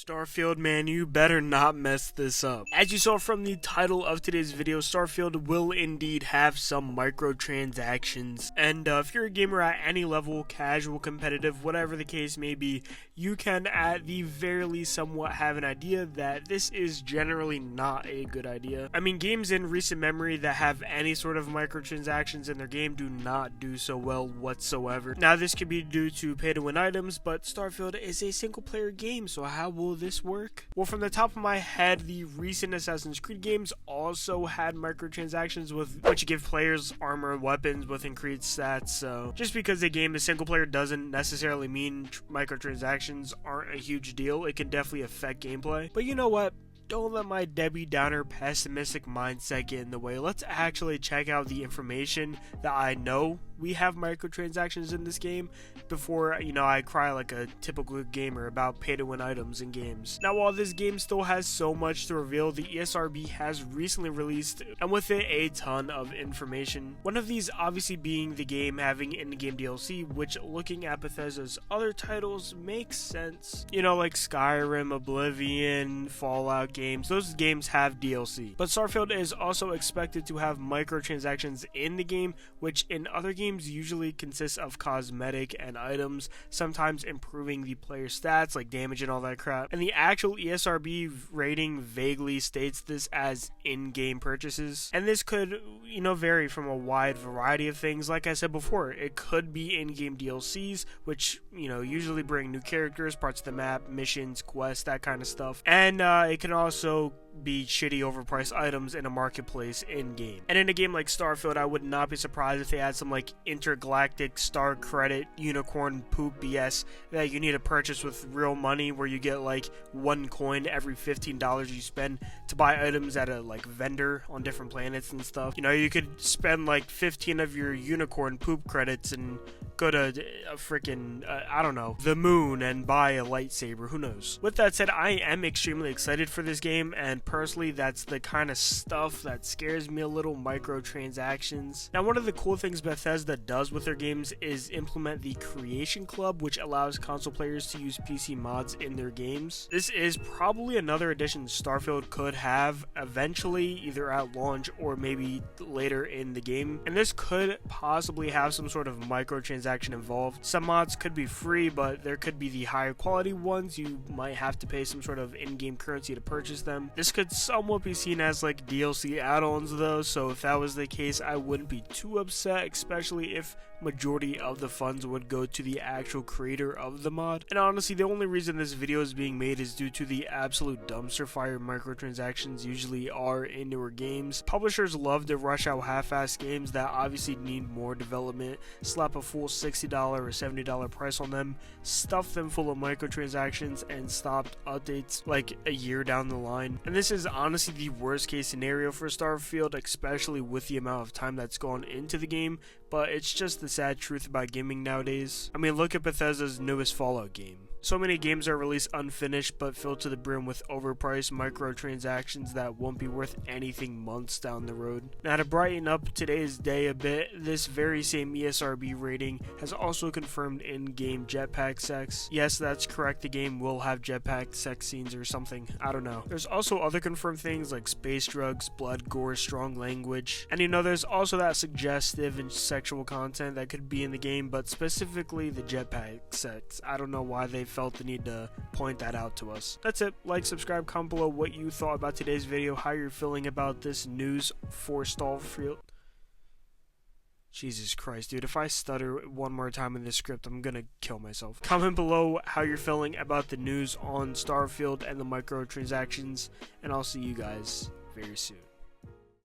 Starfield, man, you better not mess this up. As you saw from the title of today's video, Starfield will indeed have some microtransactions. And if you're a gamer at any level, casual, competitive, whatever the case may be, you can at the very least somewhat have an idea that this is generally not a good idea. I mean, games in recent memory that have any sort of microtransactions in their game do not do so well whatsoever. Now, this could be due to pay-to-win items, but Starfield is a single-player game, so how will this work? Well, from the top of my head, the recent Assassin's Creed games also had microtransactions which give players armor and weapons with increased stats. So just because a game is single player doesn't necessarily mean microtransactions aren't a huge deal. It can definitely affect gameplay. But you know what? Don't let my Debbie Downer pessimistic mindset get in the way. Let's actually check out the information that I know we have microtransactions in this game before, I cry like a typical gamer about pay-to-win items in games. Now, while this game still has so much to reveal, the ESRB has recently released, and with it, a ton of information. One of these obviously being the game having in-game DLC, which looking at Bethesda's other titles makes sense. Like Skyrim, Oblivion, Fallout games, those games have DLC. But Starfield is also expected to have microtransactions in the game, which in other games usually consists of cosmetic and items, sometimes improving the player's stats like damage and all that crap. And the actual ESRB rating vaguely states this as in-game purchases. And this could, vary from a wide variety of things. Like I said before, it could be in-game DLCs, which, usually bring new characters, parts of the map, missions, quests, that kind of stuff. And it can also be shitty overpriced items in a marketplace in-game. And in a game like Starfield, I would not be surprised if they had some intergalactic star credit unicorn poop BS that you need to purchase with real money, where you get one coin every $15 you spend to buy items at a vendor on different planets and stuff. You could spend 15 of your unicorn poop credits and go to a freaking, the moon and buy a lightsaber, who knows. With that said, I am extremely excited for this game, and personally, that's the kind of stuff that scares me a little, microtransactions. Now, one of the cool things Bethesda does with their games is implement the Creation Club, which allows console players to use PC mods in their games. This is probably another addition Starfield could have eventually, either at launch or maybe later in the game, and this could possibly have some sort of microtransaction involved. Some mods could be free, but there could be the higher quality ones. You might have to pay some sort of in-game currency to purchase them. This could somewhat be seen as DLC add-ons though, so if that was the case, I wouldn't be too upset, especially if majority of the funds would go to the actual creator of the mod. And honestly, the only reason this video is being made is due to the absolute dumpster fire microtransactions usually are in newer games. Publishers love to rush out half-assed games that obviously need more development, slap a full $60 or $70 price on them, stuff them full of microtransactions, and stopped updates a year down the line. And this is honestly the worst case scenario for Starfield, especially with the amount of time that's gone into the game, but it's just the sad truth about gaming nowadays. I mean, look at Bethesda's newest Fallout game. So many games are released unfinished but filled to the brim with overpriced microtransactions that won't be worth anything months down the road. Now, to brighten up today's day a bit, this very same ESRB rating has also confirmed in-game jetpack sex. Yes, that's correct, the game will have jetpack sex scenes or something, I don't know. There's also other confirmed things like space drugs, blood, gore, strong language, and there's also that suggestive and sexual content that could be in the game, but specifically the jetpack sex. I don't know why they felt the need to point that out to us. That's it. Like, subscribe, comment below what you thought about today's video, how you're feeling about this news for Starfield. Jesus Christ, dude, if I stutter one more time in this script, I'm gonna kill myself. Comment below how you're feeling about the news on Starfield and the microtransactions, and I'll see you guys very soon.